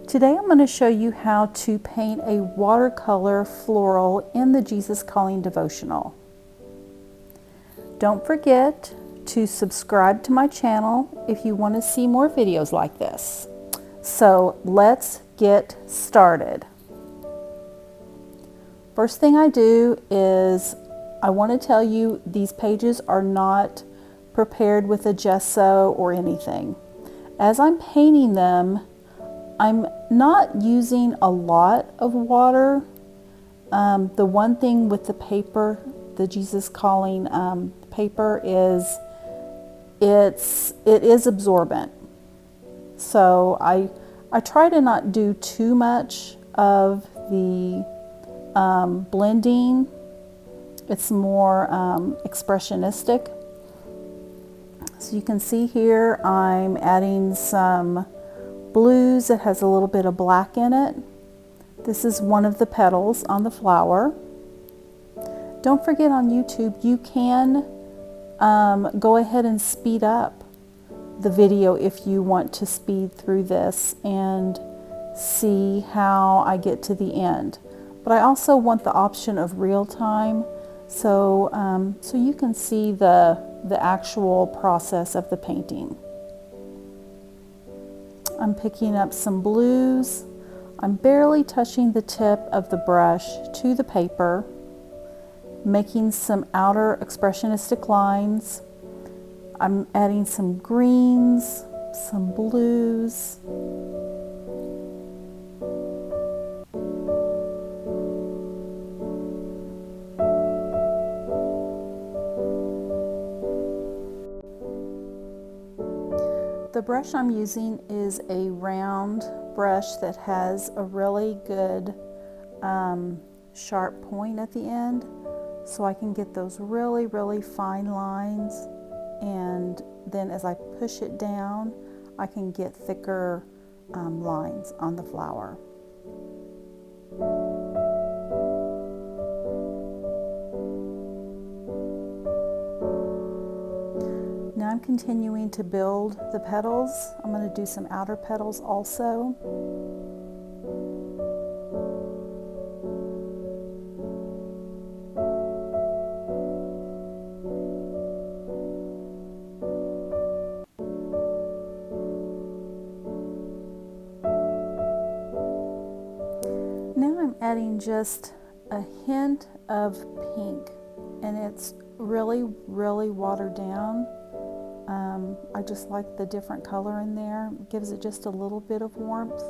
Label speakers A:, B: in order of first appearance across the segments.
A: Today I'm going to show you how to paint a watercolor floral in the Jesus Calling Devotional. Don't forget to subscribe to my channel if you want to see more videos like this. So let's get started. First thing I do is I want to tell you these pages are not prepared with a gesso or anything. As I'm painting them, I'm not using a lot of water. The one thing with the paper, the Jesus Calling paper, is it is absorbent. So I try to not do too much of the blending. It's more expressionistic. So you can see here I'm adding some blues that has a little bit of black in it. This is one of the petals on the flower. Don't forget, on YouTube you can go ahead and speed up the video if you want to speed through this and see how I get to the end. But I also want the option of real time, so you can see the actual process of the painting. I'm picking up some blues. I'm barely touching the tip of the brush to the paper, making some outer expressionistic lines. I'm adding some greens, some blues. The brush I'm using is a round brush that has a really good sharp point at the end, so I can get those really fine lines, and then as I push it down I can get thicker lines on the flower. Now I'm continuing to build the petals. I'm going to do some outer petals also. Now I'm adding just a hint of pink, and it's really watered down. I just like the different color in there. It gives it just a little bit of warmth.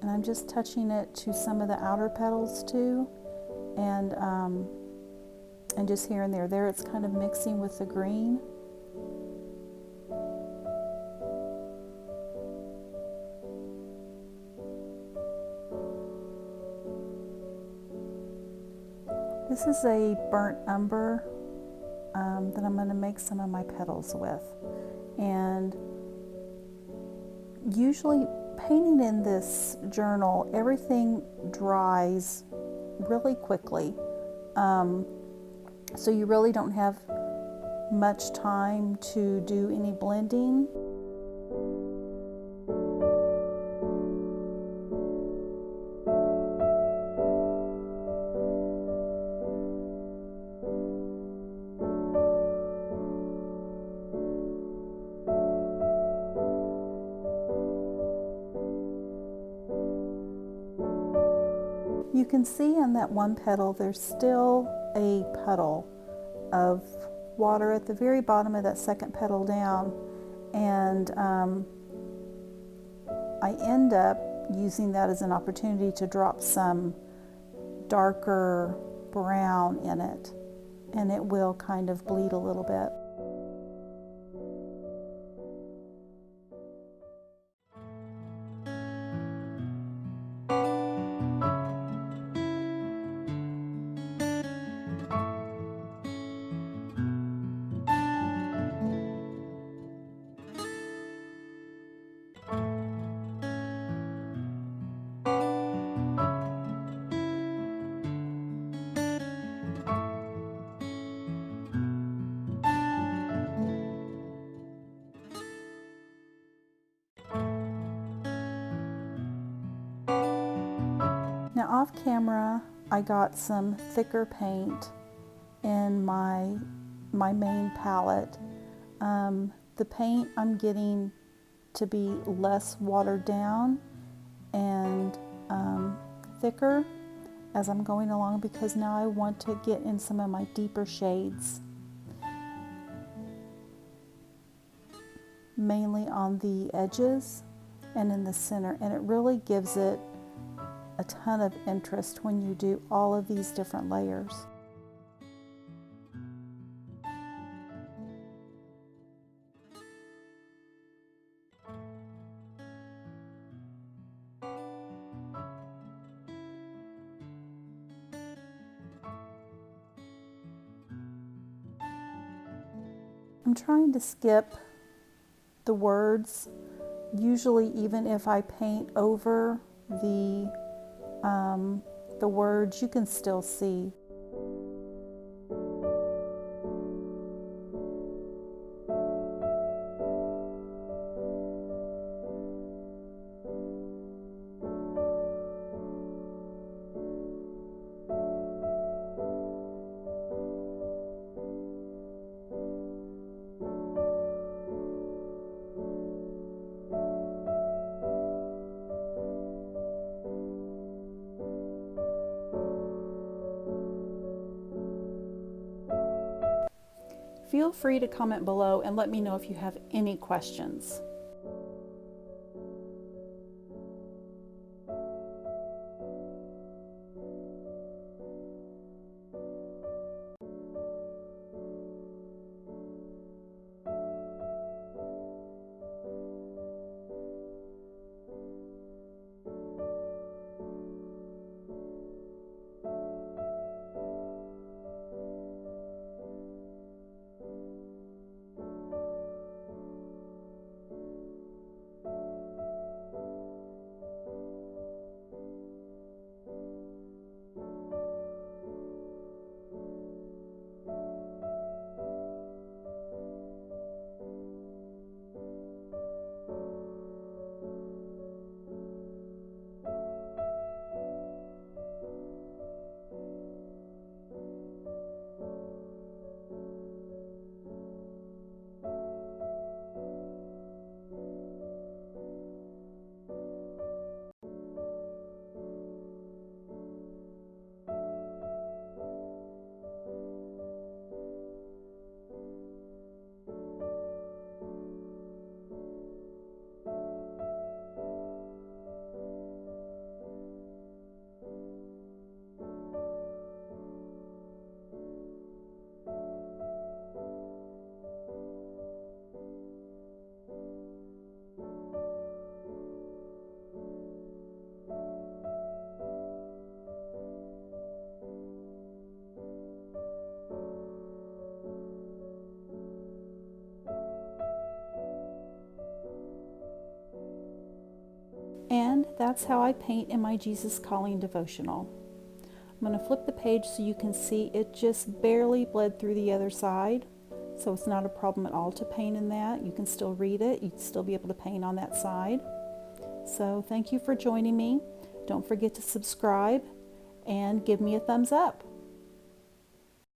A: And I'm just touching it to some of the outer petals too, and just here and there. There it's kind of mixing with the green. This is a burnt umber that I'm going to make some of my petals with. And usually painting in this journal, everything dries really quickly. So you really don't have much time to do any blending. You can see on that one petal there's still a puddle of water at the very bottom of that second petal down, and I end up using that as an opportunity to drop some darker brown in it, and it will kind of bleed a little bit. off camera, I got some thicker paint in my main palette. The paint I'm getting to be less watered down and thicker as I'm going along, because now I want to get in some of my deeper shades, mainly on the edges and in the center, and it really gives it a ton of interest when you do all of these different layers. I'm trying to skip the words. Usually, even if I paint over the words, you can still see. Feel free to comment below and let me know if you have any questions. And that's how I paint in my Jesus Calling devotional. I'm going to flip the page so you can see it just barely bled through the other side. So it's not a problem at all to paint in that. You can still read it. You'd still be able to paint on that side. So thank you for joining me. Don't forget to subscribe and give me a thumbs up.